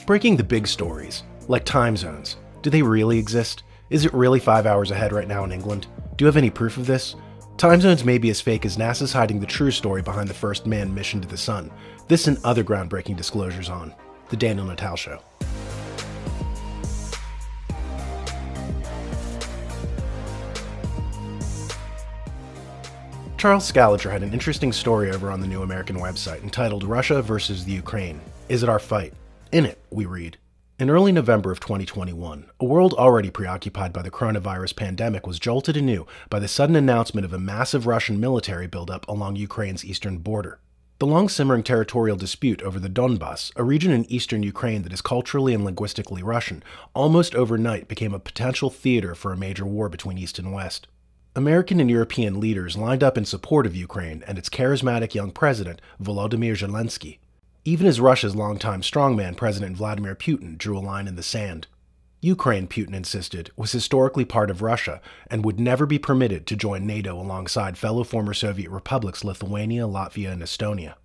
Breaking the big stories, like time zones. Do they really exist? Is it really 5 hours ahead right now in England? Do you have any proof of this? Time zones may be as fake as NASA's hiding the true story behind the first manned mission to the sun. This and other groundbreaking disclosures on The Daniel Natal Show. Charles Scaliger had an interesting story over on the New American website entitled Russia versus the Ukraine. Is it our fight? In it, we read, in early November of 2021, a world already preoccupied by the coronavirus pandemic was jolted anew by the sudden announcement of a massive Russian military buildup along Ukraine's eastern border. The long-simmering territorial dispute over the Donbas, a region in eastern Ukraine that is culturally and linguistically Russian, almost overnight became a potential theater for a major war between East and West. American and European leaders lined up in support of Ukraine and its charismatic young president, Volodymyr Zelensky, even as Russia's longtime strongman, President Vladimir Putin, drew a line in the sand. Ukraine, Putin insisted, was historically part of Russia and would never be permitted to join NATO alongside fellow former Soviet republics Lithuania, Latvia, and Estonia.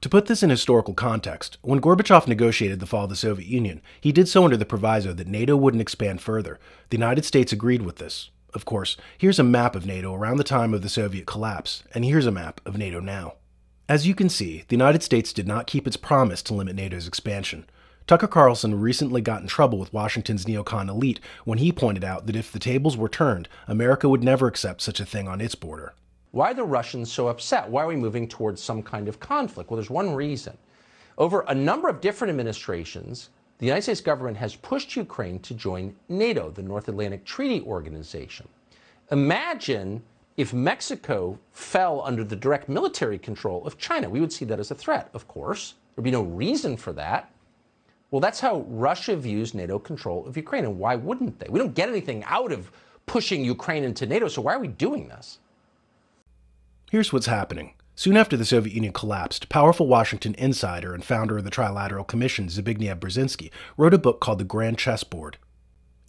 To put this in historical context, when Gorbachev negotiated the fall of the Soviet Union, he did so under the proviso that NATO wouldn't expand further. The United States agreed with this. Of course, here's a map of NATO around the time of the Soviet collapse, and here's a map of NATO now. As you can see, the United States did not keep its promise to limit NATO's expansion. Tucker Carlson recently got in trouble with Washington's neocon elite when he pointed out that if the tables were turned, America would never accept such a thing on its border. Why are the Russians so upset? Why are we moving towards some kind of conflict? Well, there's one reason. Over a number of different administrations, the United States government has pushed Ukraine to join NATO, the North Atlantic Treaty Organization. Imagine if Mexico fell under the direct military control of China. We would see that as a threat, of course. There'd be no reason for that. Well, that's how Russia views NATO control of Ukraine, and why wouldn't they? We don't get anything out of pushing Ukraine into NATO, so why are we doing this? Here's what's happening. Soon after the Soviet Union collapsed, powerful Washington insider and founder of the Trilateral Commission, Zbigniew Brzezinski, wrote a book called The Grand Chessboard.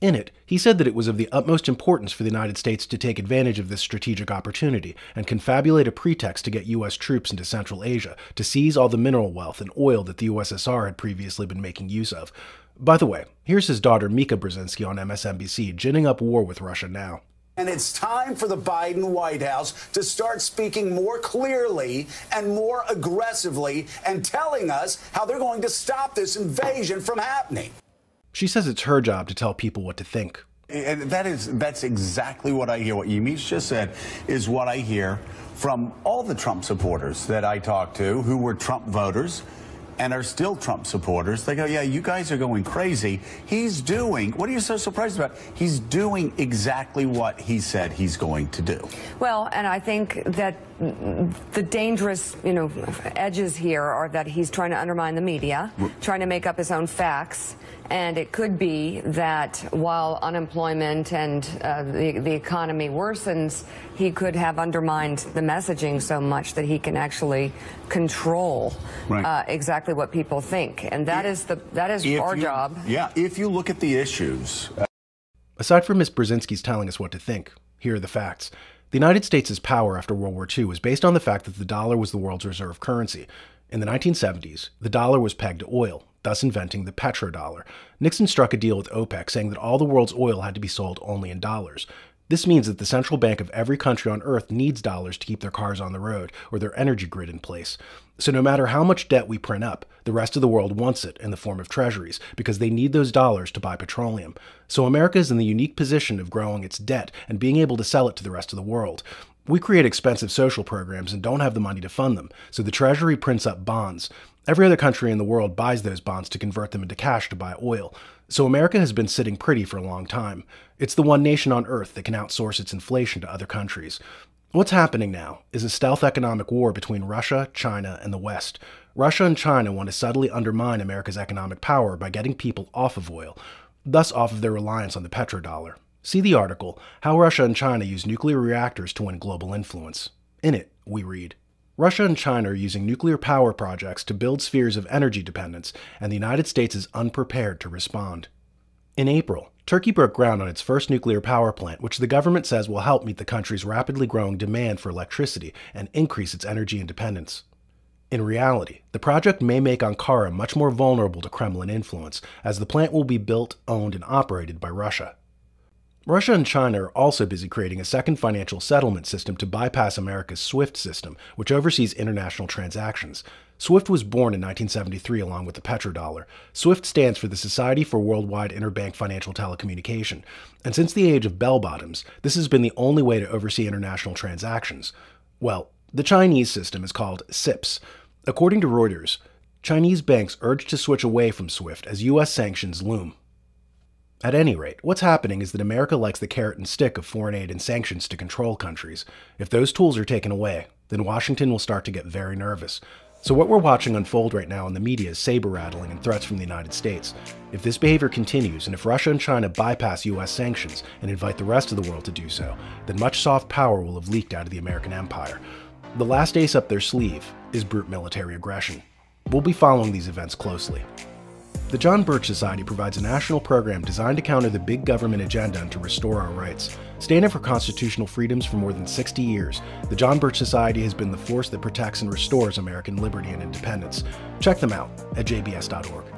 In it, he said that it was of the utmost importance for the United States to take advantage of this strategic opportunity and confabulate a pretext to get U.S. troops into Central Asia to seize all the mineral wealth and oil that the USSR had previously been making use of. By the way, here's his daughter Mika Brzezinski on MSNBC ginning up war with Russia now. And it's time for the Biden White House to start speaking more clearly and more aggressively and telling us how they're going to stop this invasion from happening. She says it's her job to tell people what to think. And that's exactly what I hear. What Yamiche just said is what I hear from all the Trump supporters that I talk to who were Trump voters and are still Trump supporters. They go, yeah, you guys are going crazy. He's doing, what are you so surprised about? He's doing exactly what he said he's going to do. Well, and I think that the dangerous, edges here are that he's trying to undermine the media, trying to make up his own facts. And it could be that while unemployment and the economy worsens, he could have undermined the messaging so much that he can actually control exactly what people think. And that is our job. Yeah, if you look at the issues. Aside from Ms. Brzezinski's telling us what to think, here are the facts. The United States' power after World War II was based on the fact that the dollar was the world's reserve currency. In the 1970s, the dollar was pegged to oil, thus inventing the petrodollar. Nixon struck a deal with OPEC saying that all the world's oil had to be sold only in dollars. This means that the central bank of every country on Earth needs dollars to keep their cars on the road or their energy grid in place. So no matter how much debt we print up, the rest of the world wants it in the form of treasuries because they need those dollars to buy petroleum. So America is in the unique position of growing its debt and being able to sell it to the rest of the world. We create expensive social programs and don't have the money to fund them, so the Treasury prints up bonds. Every other country in the world buys those bonds to convert them into cash to buy oil. So America has been sitting pretty for a long time. It's the one nation on Earth that can outsource its inflation to other countries. What's happening now is a stealth economic war between Russia, China, and the West. Russia and China want to subtly undermine America's economic power by getting people off of oil, thus off of their reliance on the petrodollar. See the article, How Russia and China Use Nuclear Reactors to Win Global Influence. In it, we read, Russia and China are using nuclear power projects to build spheres of energy dependence, and the United States is unprepared to respond. In April, Turkey broke ground on its first nuclear power plant, which the government says will help meet the country's rapidly growing demand for electricity and increase its energy independence. In reality, the project may make Ankara much more vulnerable to Kremlin influence, as the plant will be built, owned, and operated by Russia. Russia and China are also busy creating a second financial settlement system to bypass America's SWIFT system, which oversees international transactions. SWIFT was born in 1973 along with the petrodollar. SWIFT stands for the Society for Worldwide Interbank Financial Telecommunication, and since the age of bell-bottoms, this has been the only way to oversee international transactions. Well, the Chinese system is called CIPS. According to Reuters, Chinese banks urged to switch away from SWIFT as U.S. sanctions loom. At any rate, what's happening is that America likes the carrot and stick of foreign aid and sanctions to control countries. If those tools are taken away, then Washington will start to get very nervous. So what we're watching unfold right now in the media is sabre-rattling and threats from the United States. If this behavior continues, and if Russia and China bypass U.S. sanctions and invite the rest of the world to do so, then much soft power will have leaked out of the American empire. The last ace up their sleeve is brute military aggression. We'll be following these events closely. The John Birch Society provides a national program designed to counter the big government agenda and to restore our rights. Standing for constitutional freedoms for more than 60 years, the John Birch Society has been the force that protects and restores American liberty and independence. Check them out at jbs.org.